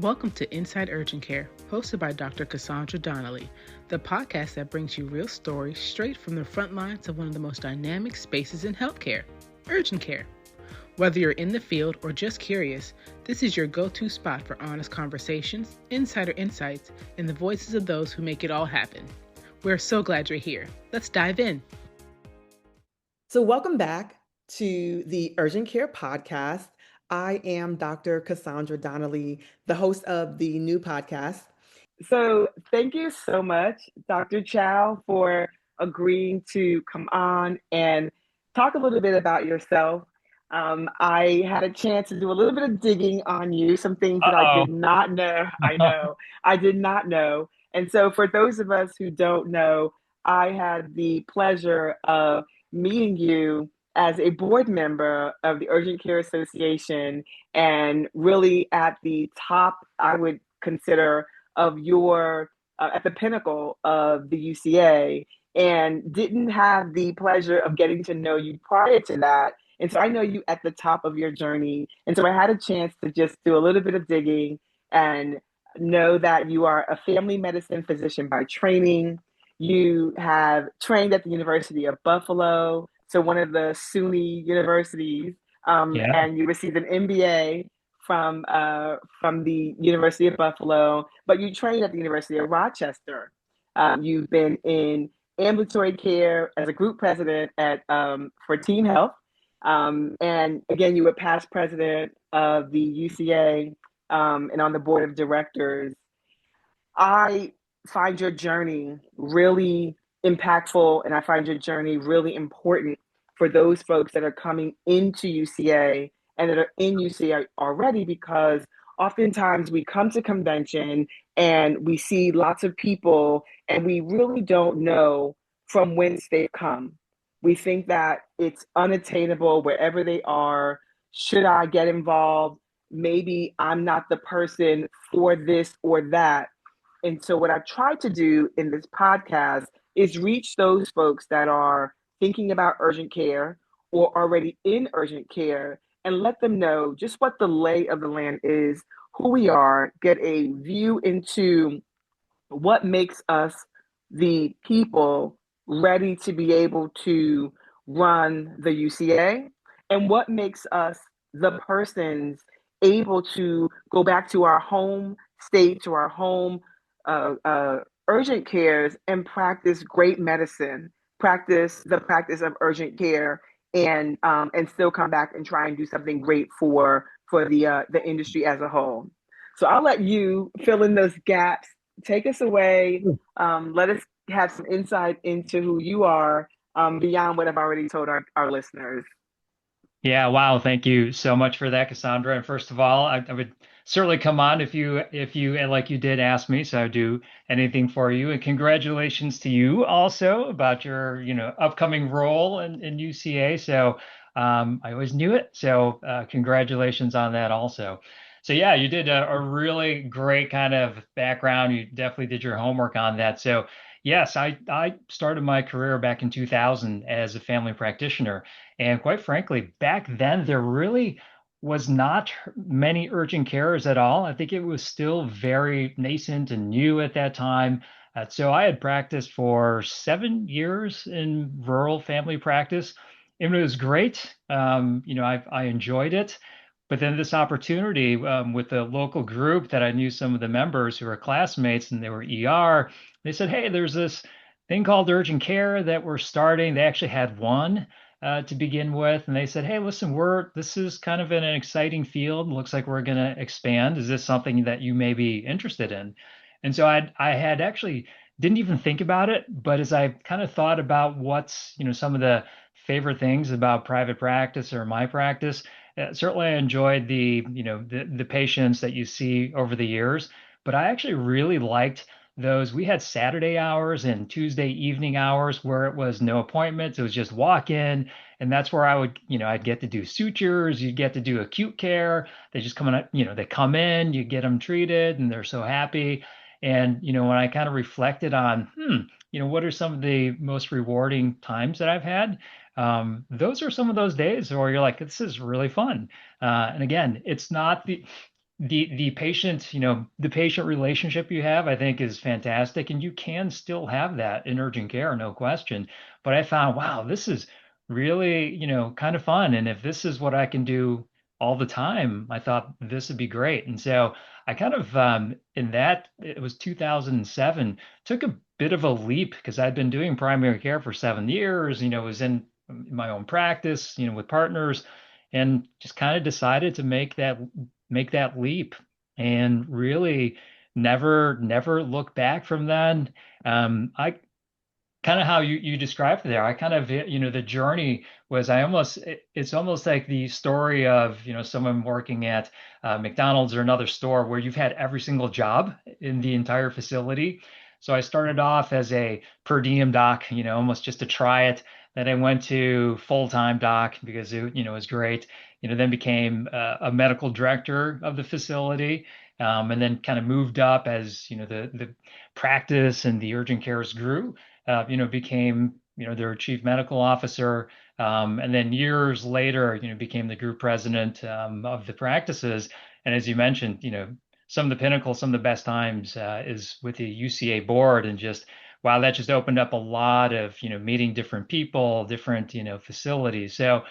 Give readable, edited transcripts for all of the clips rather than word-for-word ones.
Welcome to Inside Urgent Care, hosted by Dr. Cassandra Donnelly, the podcast that brings you real stories straight from the front lines of one of the most dynamic spaces in healthcare, urgent care. Whether you're in the field or just curious, this is your go-to spot for honest conversations, insider insights, and the voices of those who make it all happen. We're so glad you're here. Let's dive in. So welcome back to the Urgent Care Podcast. I am Dr. Cassandra Donnelly, the host of the new podcast. So thank you so much, Dr. Chow, for agreeing to come on and talk a little bit about yourself. I had a chance to do a little bit of digging on you, some things that I did not know. I did not know. And so for those of us who don't know, I had the pleasure of meeting you as a board member of the Urgent Care Association, and really at the top, I would consider, of your, at the pinnacle of the UCA, and didn't have the pleasure of getting to know you prior to that. And so I know you at the top of your journey. And so I had a chance to just do a little bit of digging and know that you are a family medicine physician by training. You have trained at the University of Buffalo, so one of the SUNY universities, and you received an MBA from the University of Buffalo, but you trained at the University of Rochester. You've been in ambulatory care as a group president at for Team Health, and again, you were past president of the UCA and on the board of directors. I find your journey really impactful, and I find your journey really important for those folks that are coming into UCA and that are in UCA already, because oftentimes we come to convention and we see lots of people and we really don't know from whence they've come. We think that it's unattainable wherever they are. Should I get involved? Maybe I'm not the person for this or that. And so what I've tried to do in this podcast is reach those folks that are thinking about urgent care or already in urgent care, and let them know just what the lay of the land is, who we are, get a view into what makes us the people ready to be able to run the UCA, and what makes us the persons able to go back to our home state, to our home urgent cares, and practice great medicine, practice the practice of urgent care, and still come back and try and do something great for the industry as a whole. So I'll let you fill in those gaps. Take us away. Let us have some insight into who you are beyond what I've already told our listeners. Yeah, wow. Thank you so much for that, Cassandra. And first of all, I would certainly come on if you and like you did ask me, so I would do anything for you. And congratulations to you also about your, upcoming role in UCA. So I always knew it. So congratulations on that also. So yeah, you did a really great kind of background. You definitely did your homework on that. So yes, I started my career back in 2000 as a family practitioner. And quite frankly, back then, there really was not many urgent carers at all. I think it was still very nascent and new at that time. So I had practiced for 7 years in rural family practice, and it was great. I enjoyed it. But then this opportunity with the local group that I knew some of the members who were classmates and they were ER, they said, hey, there's this thing called urgent care that we're starting. They actually had one to begin with. And they said, hey, listen, this is kind of an exciting field. Looks like we're going to expand. Is this something that you may be interested in? And so I had actually didn't even think about it, but as I kind of thought about what's, some of the favorite things about private practice or my practice, certainly I enjoyed the patients that you see over the years, but I actually really liked those. We had Saturday hours and Tuesday evening hours where it was no appointments. It was just walk in. And that's where I'd get to do sutures. You'd get to do acute care. They just come in, they come in, you get them treated and they're so happy. And, when I kind of reflected on, what are some of the most rewarding times that I've had? Those are some of those days where you're like, this is really fun. And again, it's not the patient, the patient relationship you have, I think is fantastic. And you can still have that in urgent care, no question. But I found, wow, this is really, kind of fun. And if this is what I can do all the time, I thought this would be great. And so I kind of, in that, it was 2007, took a bit of a leap because I'd been doing primary care for 7 years, was in my own practice, with partners, and just kind of decided to make that leap and really never look back from then. I kind of how you described it there. I kind of, the journey was it's almost like the story of, someone working at McDonald's or another store where you've had every single job in the entire facility. So I started off as a per diem doc, almost just to try it. Then I went to full-time doc because it was great. Then became a medical director of the facility, and then kind of moved up as, the practice and the urgent cares grew, became, their chief medical officer. And then years later, became the group president of the practices. And as you mentioned, some of the pinnacle, some of the best times is with the UCA board, and just, wow, that just opened up a lot of, meeting different people, different, facilities. So,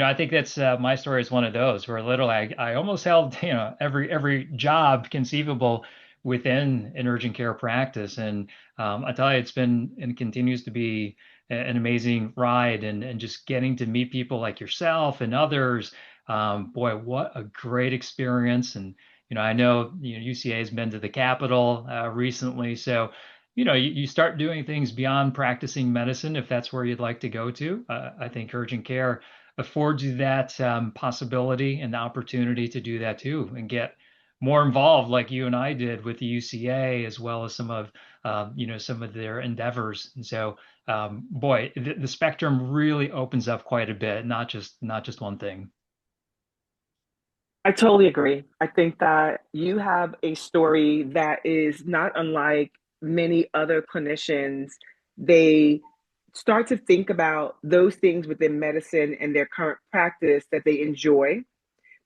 I think that's my story is one of those where literally I almost held, every job conceivable within an urgent care practice. And I tell you, it's been and continues to be an amazing ride, and just getting to meet people like yourself and others. Boy, what a great experience. And, I know, UCA has been to the Capitol recently. So, you start doing things beyond practicing medicine if that's where you'd like to go to. I think urgent care affords you that possibility and the opportunity to do that too, and get more involved like you and I did with the UCA, as well as some of their endeavors. And so, boy, the spectrum really opens up quite a bit, not just one thing. I totally agree. I think that you have a story that is not unlike many other clinicians. They start to think about those things within medicine and their current practice that they enjoy,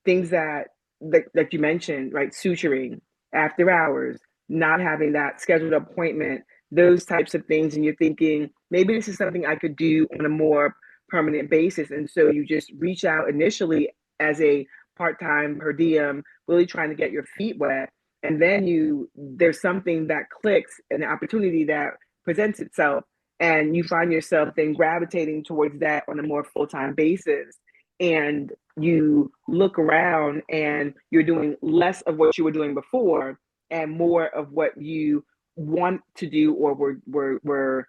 things that you mentioned, right? Suturing, after hours, not having that scheduled appointment, those types of things. And you're thinking, maybe this is something I could do on a more permanent basis. And so you just reach out initially as a part-time per diem, really trying to get your feet wet. And then there's something that clicks, an opportunity that presents itself, and you find yourself then gravitating towards that on a more full-time basis. And you look around and you're doing less of what you were doing before and more of what you want to do, or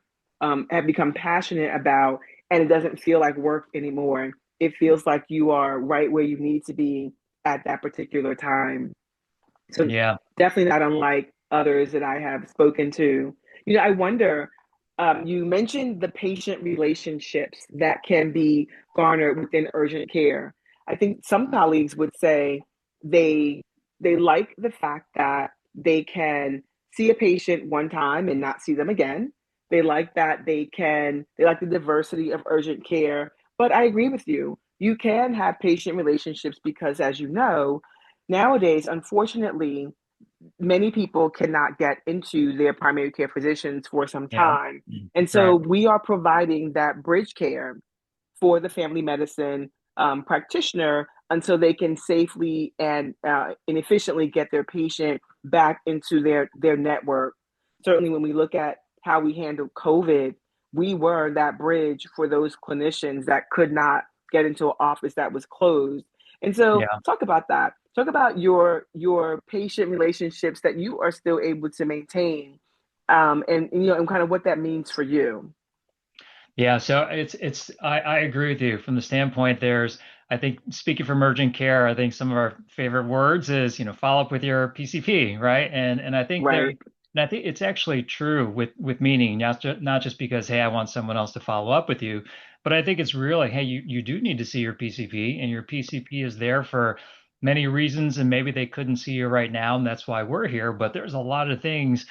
have become passionate about, and it doesn't feel like work anymore. It feels like you are right where you need to be at that particular time. So Yeah. definitely not unlike others that I have spoken to. I wonder, you mentioned the patient relationships that can be garnered within urgent care. I think some colleagues would say they they like the fact that they can see a patient one time and not see them again. They like that they like the diversity of urgent care. But I agree with you. You can have patient relationships because, as you know, nowadays, unfortunately, many people cannot get into their primary care physicians for some Yeah. time. And so Right. we are providing that bridge care for the family medicine practitioner until they can safely and efficiently get their patient back into their network. Certainly, when we look at how we handled COVID, we were that bridge for those clinicians that could not get into an office that was closed. And so, Yeah. talk about that. Talk about your patient relationships that you are still able to maintain, and kind of what that means for you. Yeah, so I agree with you from the standpoint I think speaking from urgent care, I think some of our favorite words is, follow up with your PCP, right? And Right. I think it's actually true with meaning, not just because, hey, I want someone else to follow up with you, but I think it's really, hey, you do need to see your PCP, and your PCP is there for many reasons, and maybe they couldn't see you right now, and that's why we're here, but there's a lot of things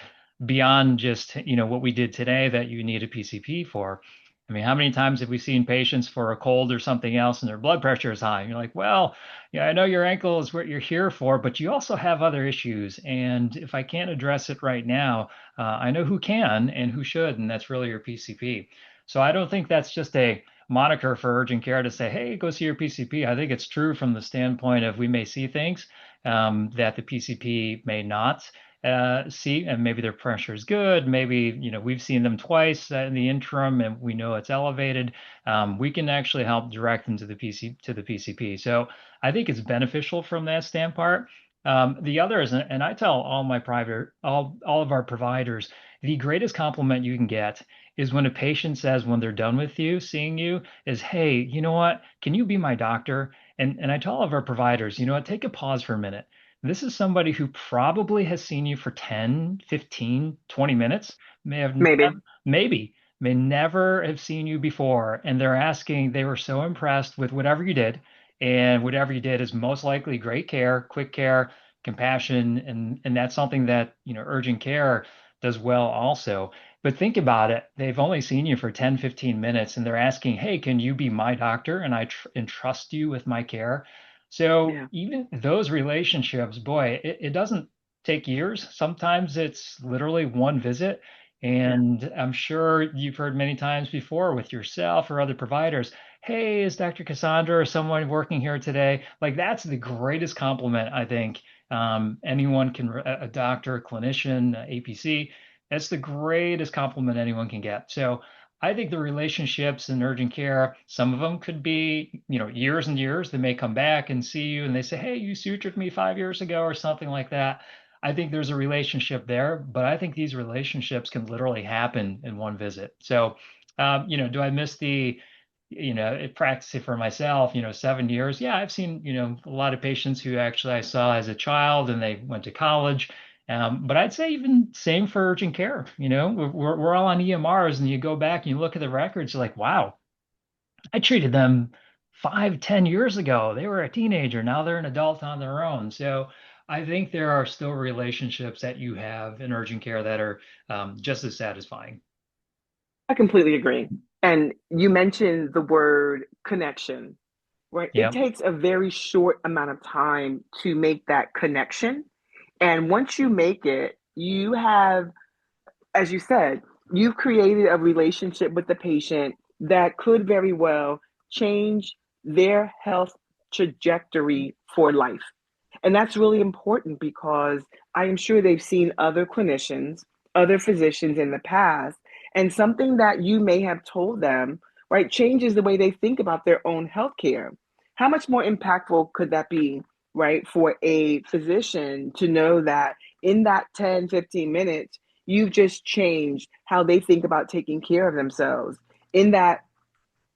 beyond just, what we did today that you need a PCP for. I mean, how many times have we seen patients for a cold or something else and their blood pressure is high? And you're like, well, yeah, I know your ankle is what you're here for, but you also have other issues. And if I can't address it right now, I know who can and who should, and that's really your PCP. So I don't think that's just a moniker for urgent care to say, hey, go see your PCP. I think it's true from the standpoint of we may see things that the PCP may not see, and maybe their pressure is good. Maybe, we've seen them twice in the interim and we know it's elevated. We can actually help direct them to the PCP. So I think it's beneficial from that standpoint. The other is, and I tell all of our providers, the greatest compliment you can get is when a patient says when they're done with you, seeing you, is, hey, you know what? Can you be my doctor? And I tell all of our providers, you know what? Take a pause for a minute. This is somebody who probably has seen you for 10, 15, 20 minutes, may have Maybe. maybe may never have seen you before. And they're asking, they were so impressed with whatever you did. And whatever you did is most likely great care, quick care, compassion, and that's something that, urgent care does well also. But think about it. They've only seen you for 10, 15 minutes and they're asking, hey, can you be my doctor? And I entrust you with my care. So Yeah. even those relationships, boy, it doesn't take years. Sometimes it's literally one visit. Yeah. And I'm sure you've heard many times before with yourself or other providers, hey, is Dr. Cassandra or someone working here today? Like that's the greatest compliment, I think. Anyone can, a doctor, a clinician, a APC, that's the greatest compliment anyone can get. So I think the relationships in urgent care, some of them could be, years and years. They may come back and see you and they say, hey, you sutured me 5 years ago or something like that. I think there's a relationship there, but I think these relationships can literally happen in one visit. So, do I miss practicing for myself, 7 years? Yeah, I've seen, a lot of patients who actually I saw as a child and they went to college. But I'd say even same for urgent care. We're all on EMRs, and you go back and you look at the records, you're like, wow, I treated them 5, 10 years ago. They were a teenager. Now they're an adult on their own. So I think there are still relationships that you have in urgent care that are just as satisfying. I completely agree. And you mentioned the word connection, right? It Yeah. takes a very short amount of time to make that connection. And once you make it, you have, as you said, you've created a relationship with the patient that could very well change their health trajectory for life. And that's really important because I am sure they've seen other clinicians, other physicians in the past, and something that you may have told them, right, changes the way they think about their own healthcare. How much more impactful could that be, right, for a physician to know that in that 10, 15 minutes, you've just changed how they think about taking care of themselves? In that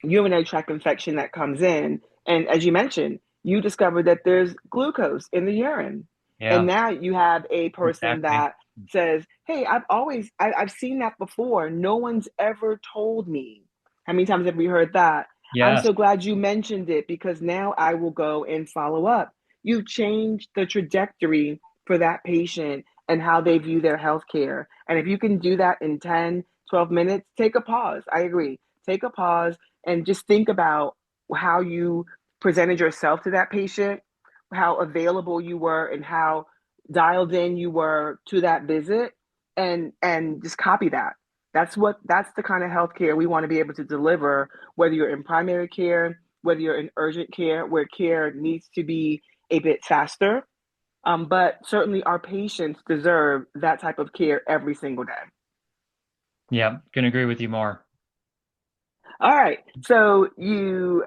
urinary tract infection that comes in. And as you mentioned, you discovered that there's glucose in the urine. And Yeah, now you have a person exactly. that says, hey, I've seen that before. No one's ever told me. How many times have we heard that? I'm Yes. so glad you mentioned it because now I will go and follow up. You've changed the trajectory for that patient and how they view their health care. And if you can do that in 10, 12 minutes, take a pause. I agree. Take a pause and just think about how you presented yourself to that patient, how available you were, and how dialed in you were to that visit, and just copy that. That's the kind of healthcare we want to be able to deliver, whether you're in primary care, whether you're in urgent care, where care needs to be a bit faster. But certainly our patients deserve that type of care every single day. Yeah, can agree with you more. All right. So you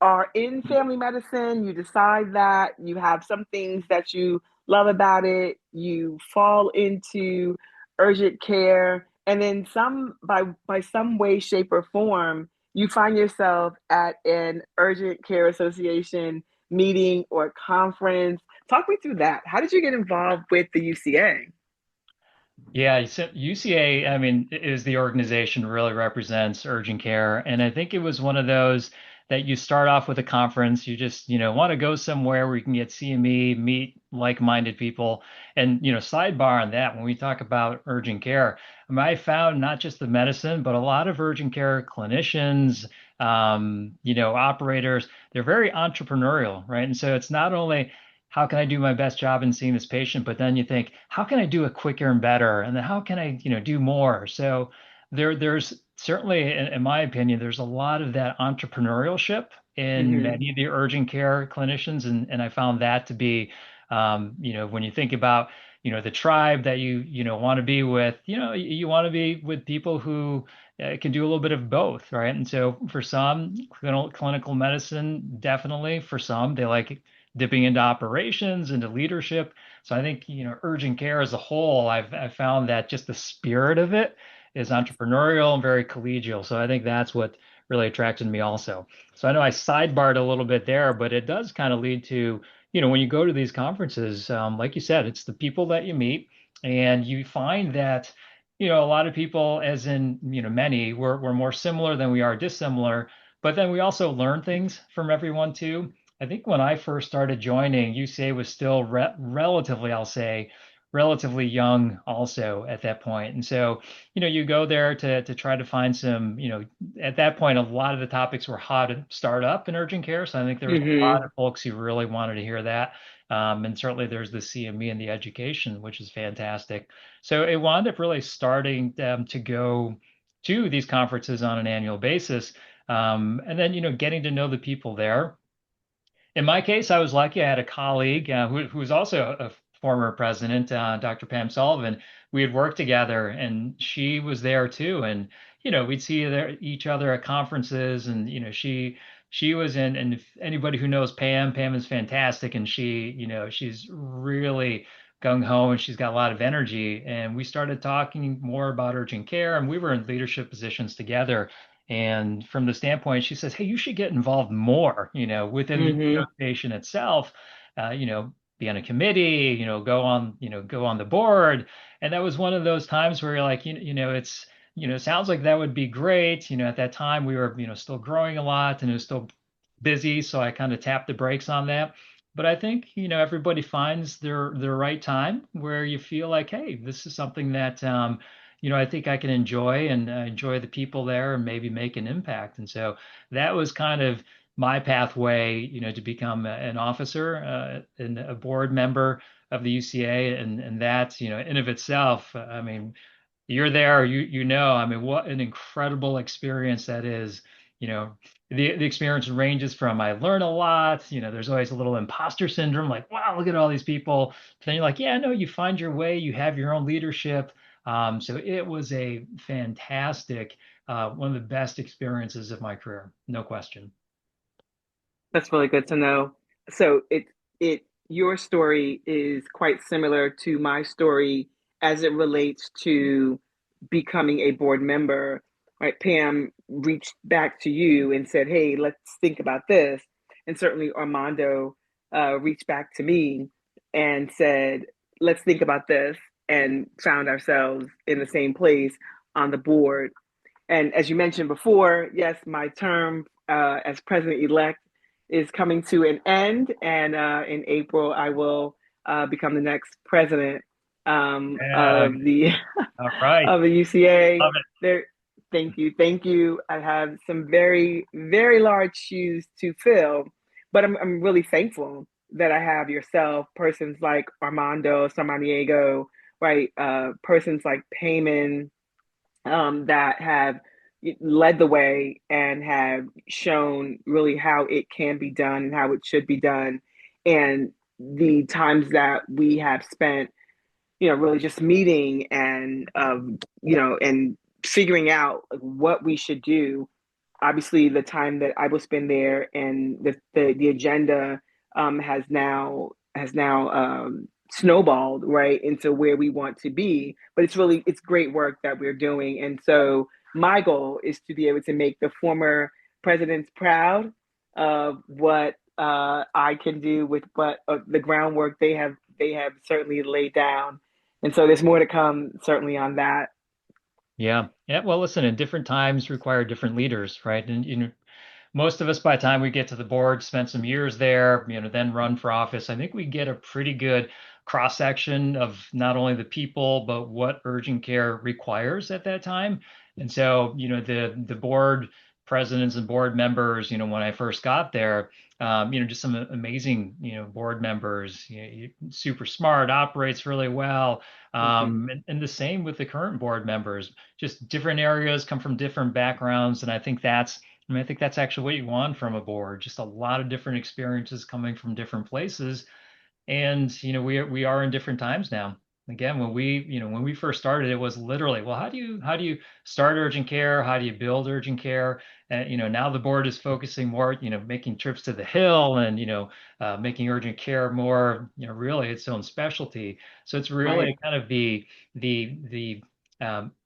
are in family medicine, you decide that you have some things that you love about it, you fall into urgent care, and then by some way, shape, or form, you find yourself at an urgent care association meeting or conference. Talk me through that. How did you get involved with the UCA? Yeah, so UCA, I mean, is the organization really represents urgent care. And I think it was one of those, that you start off with a conference, you just, want to go somewhere where you can get CME, meet like-minded people. And, sidebar on that, when we talk about urgent care, I mean, I found not just the medicine, but a lot of urgent care clinicians, operators, they're very entrepreneurial, right? And so it's not only how can I do my best job in seeing this patient, but then you think, how can I do it quicker and better? And then how can I, do more? So there's certainly, in my opinion, there's a lot of that entrepreneurship in Hmm. many of the urgent care clinicians, and I found that to be, when you think about, the tribe that you want to be with, you want to be with people who can do a little bit of both, right? And so for some, clinical medicine, definitely. For some, they like dipping into operations, into leadership. So I think, urgent care as a whole, I've found that just the spirit of it is entrepreneurial and very collegial. So I think that's what really attracted me also. So I know I sidebarred a little bit there, but it does kind of lead to, when you go to these conferences, like you said, it's the people that you meet, and you find that, a lot of people, as in, many, we're more similar than we are dissimilar, but then we also learn things from everyone too. I think when I first started joining, UCA was still relatively, I'll say, relatively young also at that point. And so, you go there to try to find some, at that point, a lot of the topics were hot to start up in urgent care. So I think there was a lot Hmm. of folks who really wanted to hear that. And certainly there's the CME and the education, which is fantastic. So it wound up really starting to go to these conferences on an annual basis. And then, getting to know the people there. In my case, I was lucky. I had a colleague who was also a former president, Dr. Pam Sullivan. We had worked together, and she was there too. And we'd see each other at conferences, and she was in. And if anybody who knows Pam, Pam is fantastic, and she's really gung ho, and she's got a lot of energy. And we started talking more about urgent care, and we were in leadership positions together. And from the standpoint, she says, "Hey, you should get involved more, within the Hmm. association itself, be on a committee, go on the board." And that was one of those times where you're like, it's, sounds like that would be great. At that time we were, still growing a lot and it was still busy. So I kind of tapped the brakes on that. But I think, everybody finds their right time where you feel like, hey, this is something that, I think I can enjoy and enjoy the people there and maybe make an impact. And so that was kind of my pathway, to become an officer and a board member of the UCA. And that, in of itself, I mean, you're there, I mean, what an incredible experience that is. You know, the experience ranges from I learn a lot, there's always a little imposter syndrome, like, wow, look at all these people. But then you're like, yeah, no, you find your way, you have your own leadership. So it was a fantastic, one of the best experiences of my career, no question. That's really good to know. So your story is quite similar to my story as it relates to becoming a board member. Right? Pam reached back to you and said, "Hey, let's think about this." And certainly Armando reached back to me and said, "Let's think about this." And found ourselves in the same place on the board. And as you mentioned before, yes, my term as president elect is coming to an end, and in April I will become the next president Yeah, of the all right. of the UCA. Love it. There, thank you, thank you. I have some very very large shoes to fill, but I'm really thankful that I have yourself, persons like Armando Samaniego, right? Persons like Payman that have led the way and have shown really how it can be done and how it should be done. And the times that we have spent, really just meeting and, and figuring out what we should do. Obviously, the time that I will spend there and the agenda has now snowballed right into where we want to be. But it's great work that we're doing, and so my goal is to be able to make the former presidents proud of what I can do with what the groundwork they have certainly laid down, and so there's more to come certainly on that. Yeah. Yeah. Well, listen, and different times require different leaders, right? And most of us, by the time we get to the board, spend some years there, then run for office. I think we get a pretty good cross section of not only the people, but what urgent care requires at that time. And so, the board presidents and board members, when I first got there, just some amazing, board members, super smart, operates really well. Mhm. And the same with the current board members, just different areas, come from different backgrounds. And I think that's actually what you want from a board, just a lot of different experiences coming from different places. And we are in different times now. Again, when we first started, it was literally, well, how do you start urgent care? How do you build urgent care? And now the board is focusing more, making trips to the Hill and making urgent care more, really its own specialty. So it's Right. really kind of the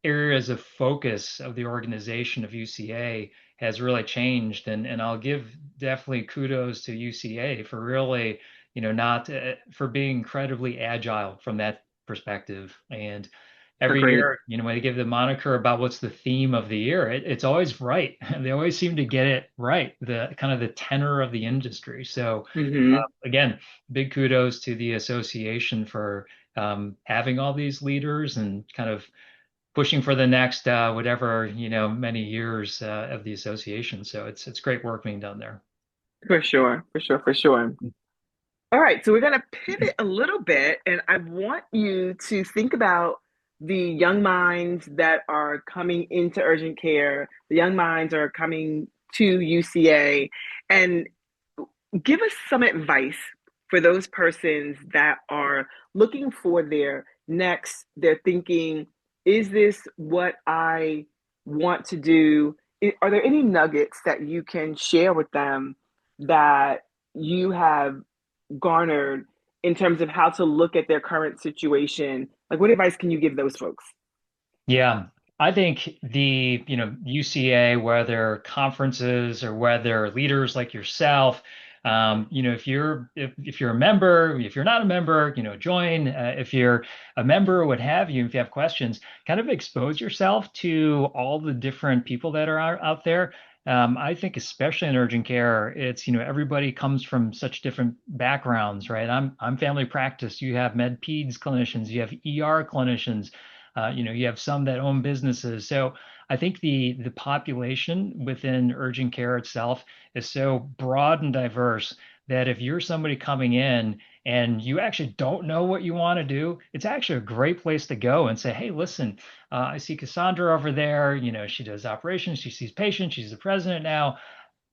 areas of focus of the organization of UCA has really changed, and I'll give definitely kudos to UCA for really not for being incredibly agile from that perspective. And every Agreed. year, when they give the moniker about what's the theme of the year, it's always right. They always seem to get it right, the kind of the tenor of the industry. So Hmm. again, big kudos to the association for having all these leaders and kind of pushing for the next whatever many years of the association. So it's great work being done there. For sure. For sure. For sure. All right, so we're going to pivot a little bit, and I want you to think about the young minds that are coming into urgent care, the young minds are coming to UCA, and give us some advice for those persons that are looking for their next. They're thinking, is this what I want to do? Are there any nuggets that you can share with them that you have garnered in terms of how to look at their current situation? Like, what advice can you give those folks? Yeah, I think UCA, whether conferences or whether leaders like yourself, if you're a member, if you're not a member, join. If you're a member, what have you, if you have questions, kind of expose yourself to all the different people that are out there. I think especially in urgent care, it's everybody comes from such different backgrounds, right? I'm family practice. You have med peds clinicians, you have ER clinicians. You have some that own businesses. So I think the population within urgent care itself is so broad and diverse that if you're somebody coming in and you actually don't know what you want to do, it's actually a great place to go and say, hey, listen, I see Cassandra over there. She does operations, she sees patients, she's the president now.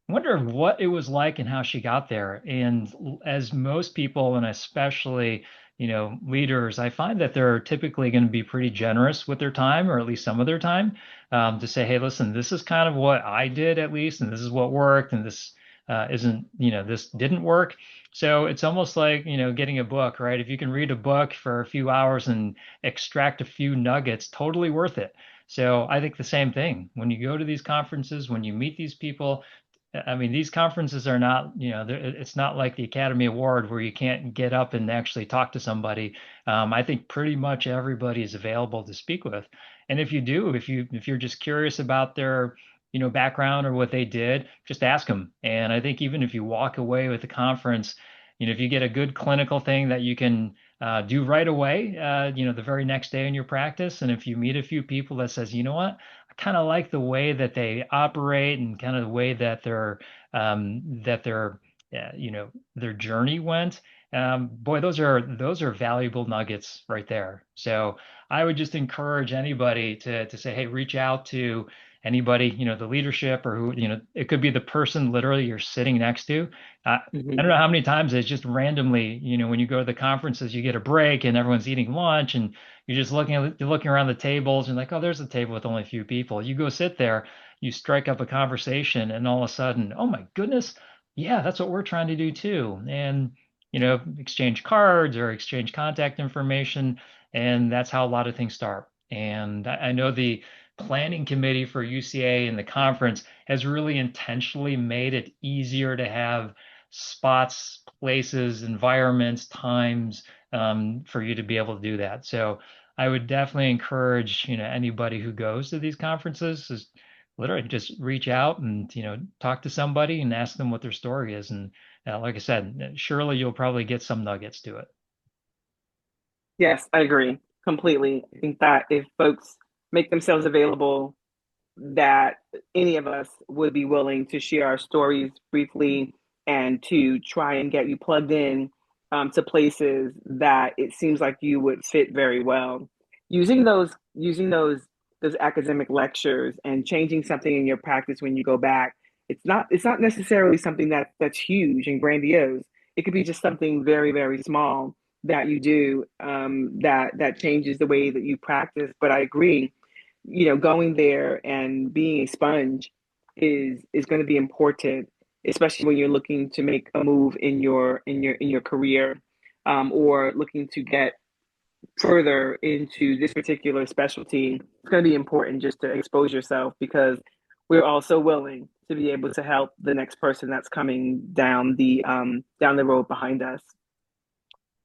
I wonder what it was like and how she got there. And as most people, and especially, leaders, I find that they're typically going to be pretty generous with their time, or at least some of their time, to say, hey, listen, this is kind of what I did at least, and this is what worked, and this isn't, this didn't work. So it's almost like, getting a book, right? If you can read a book for a few hours and extract a few nuggets, totally worth it. So I think the same thing. When you go to these conferences, when you meet these people, I mean, these conferences are not, it's not like the Academy Award where you can't get up and actually talk to somebody. I think pretty much everybody is available to speak with. And if you do, if you're just curious about their, background or what they did, just ask them. And I think even if you walk away with the conference, if you get a good clinical thing that you can do right away, the very next day in your practice, and if you meet a few people that says, you know what, kind of like the way that they operate and kind of the way that their journey went. Boy, those are valuable nuggets right there. So I would just encourage anybody to say, hey, reach out to anybody, the leadership or who, it could be the person literally you're sitting next to. I don't Hmm. know how many times it's just randomly, when you go to the conferences, you get a break and everyone's eating lunch and you're looking around the tables and like, oh, there's a table with only a few people. You go sit there, you strike up a conversation, and all of a sudden, oh my goodness, yeah, that's what we're trying to do too. And exchange cards or exchange contact information, and that's how a lot of things start. And I know the planning committee for UCA and the conference has really intentionally made it easier to have spots, places, environments, times for you to be able to do that. So I would definitely encourage, anybody who goes to these conferences is literally just reach out and, talk to somebody and ask them what their story is. And like I said, surely you'll probably get some nuggets to it. Yes, I agree completely. I think that if folks make themselves available, that any of us would be willing to share our stories briefly and to try and get you plugged in to places that it seems like you would fit very well. Using those academic lectures and changing something in your practice when you go back, it's not necessarily something that's huge and grandiose. It could be just something very, very small that you do that changes the way that you practice. But I agree, going there and being a sponge is going to be important, especially when you're looking to make a move in your career, or looking to get further into this particular specialty. It's going to be important just to expose yourself, because we're also willing to be able to help the next person that's coming down the road behind us.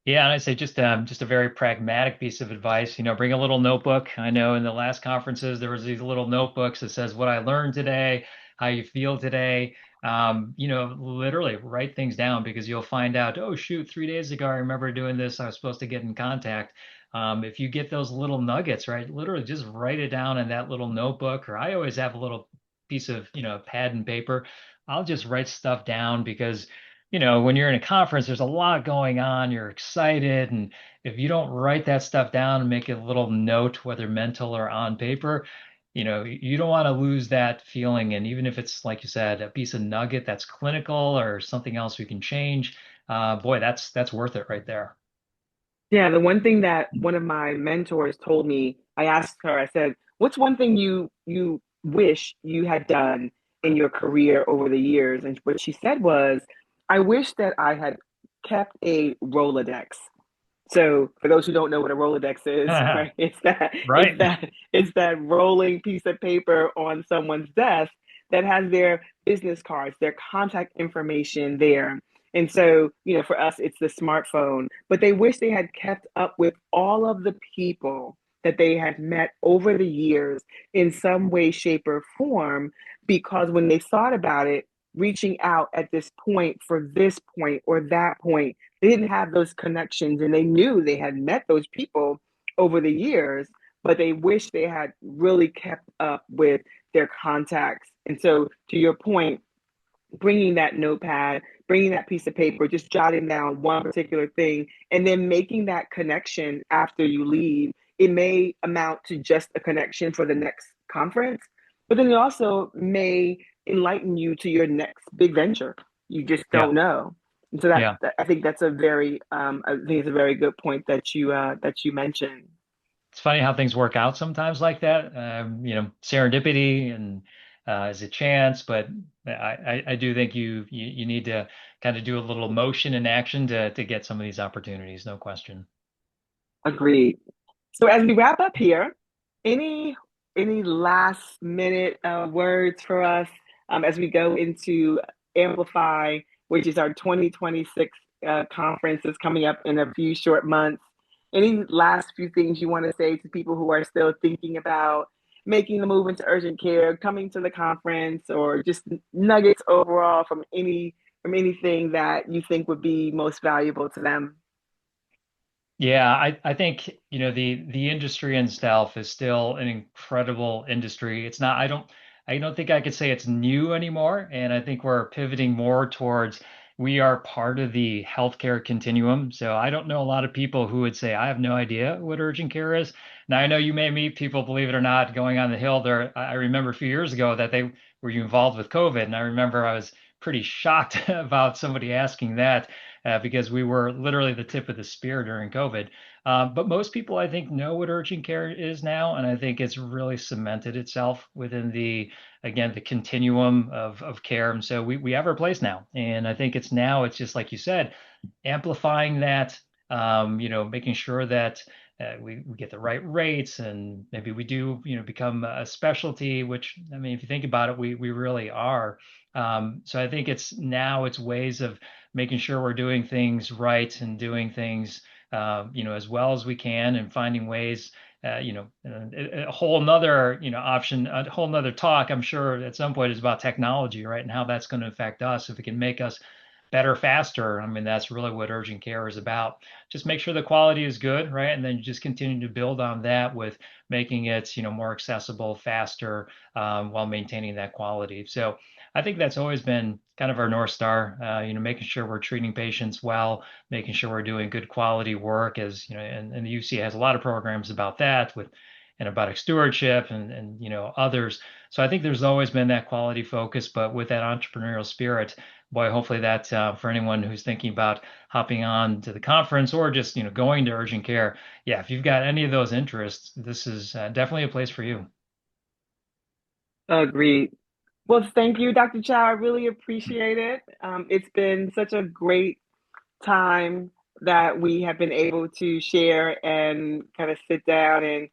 Yeah, and I say just a very pragmatic piece of advice. Bring a little notebook. I know in the last conferences there was these little notebooks that says what I learned today, how you feel today. Literally write things down, because you'll find out, oh shoot, 3 days ago I remember doing this. I was supposed to get in contact. If you get those little nuggets, right, literally just write it down in that little notebook. Or I always have a little piece of, pad and paper. I'll just write stuff down, because when you're in a conference, there's a lot going on. You're excited. And if you don't write that stuff down and make a little note, whether mental or on paper, you don't want to lose that feeling. And even if it's, like you said, a piece of nugget that's clinical or something else we can change, boy, that's worth it right there. Yeah, the one thing that one of my mentors told me, I asked her, I said, "What's one thing you wish you had done in your career over the years?" And what she said was, "I wish that I had kept a Rolodex." So for those who don't know what a Rolodex is, right, Right. it's that rolling piece of paper on someone's desk that has their business cards, their contact information there. And so, for us, it's the smartphone, but they wish they had kept up with all of the people that they had met over the years in some way, shape, or form, because when they thought about it, reaching out at this point for this point or that point, they didn't have those connections, and they knew they had met those people over the years, but they wish they had really kept up with their contacts. And so, to your point, bringing that notepad, bringing that piece of paper, just jotting down one particular thing, and then making that connection after you leave. It may amount to just a connection for the next conference, but then it also may enlighten you to your next big venture. You just Yeah. don't know. And so that, Yeah. I think that's I think it's a very good point that you mentioned. It's funny how things work out sometimes like that. Serendipity and is a chance, but I do think you need to kind of do a little motion and action to get some of these opportunities, no question. Agreed. So as we wrap up here, any any last minute words for us as we go into Amplify, which is our 2026 conference that's coming up in a few short months. Any last few things you want to say to people who are still thinking about making the move into urgent care, coming to the conference, or just nuggets overall from anything that you think would be most valuable to them? Yeah, I think, the industry itself is still an incredible industry. It's not, I don't think I could say it's new anymore. And I think we're pivoting more towards we are part of the healthcare continuum. So I don't know a lot of people who would say, I have no idea what urgent care is. Now I know you may meet people, believe it or not, going on the hill there. I remember a few years ago that they were you involved with COVID. And I remember I was pretty shocked about somebody asking that because we were literally the tip of the spear during COVID. But most people, I think, know what urgent care is now, and I think it's really cemented itself within again, the continuum of care. And so we have our place now, and I think it's just like you said, amplifying that, making sure that we get the right rates, and maybe we do, become a specialty, which, I mean, if you think about it, we really are. So I think it's ways of making sure we're doing things right and doing things, as well as we can, and finding ways a whole nother, option, a whole nother talk, I'm sure at some point is about technology, right? And how that's going to affect us. If it can make us better, faster, I mean, that's really what urgent care is about. Just make sure the quality is good, right? And then you just continue to build on that with making it, more accessible, faster, while maintaining that quality. So I think that's always been kind of our North Star, making sure we're treating patients well, making sure we're doing good quality work as, and the UCA has a lot of programs about that with antibiotic stewardship and others. So I think there's always been that quality focus, but with that entrepreneurial spirit, boy, hopefully that for anyone who's thinking about hopping on to the conference or just, going to urgent care, yeah, if you've got any of those interests, this is definitely a place for you. Agreed. Well, thank you, Dr. Chow. I really appreciate it. It's been such a great time that we have been able to share and kind of sit down and,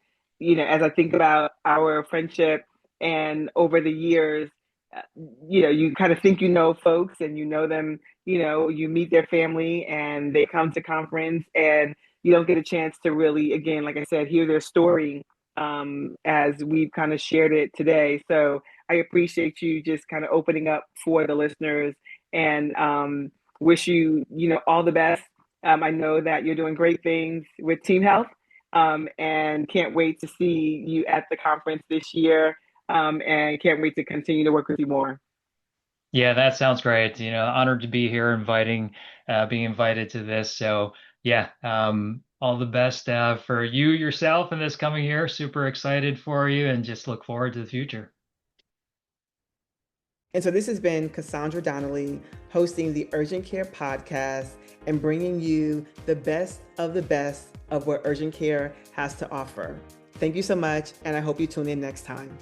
as I think about our friendship and over the years, uh, you kind of think folks and them, you meet their family and they come to conference and you don't get a chance to really, again, like I said, hear their story as we've kind of shared it today. So I appreciate you just kind of opening up for the listeners and wish you, all the best. I know that you're doing great things with Team Health and can't wait to see you at the conference this year and can't wait to continue to work with you more. Yeah, that sounds great. Honored to be here, being invited to this. So yeah, all the best for you yourself in this coming year. Super excited for you and just look forward to the future. And so this has been Cassandra Donnelly hosting the Urgent Care podcast and bringing you the best of what urgent care has to offer. Thank you so much, and I hope you tune in next time.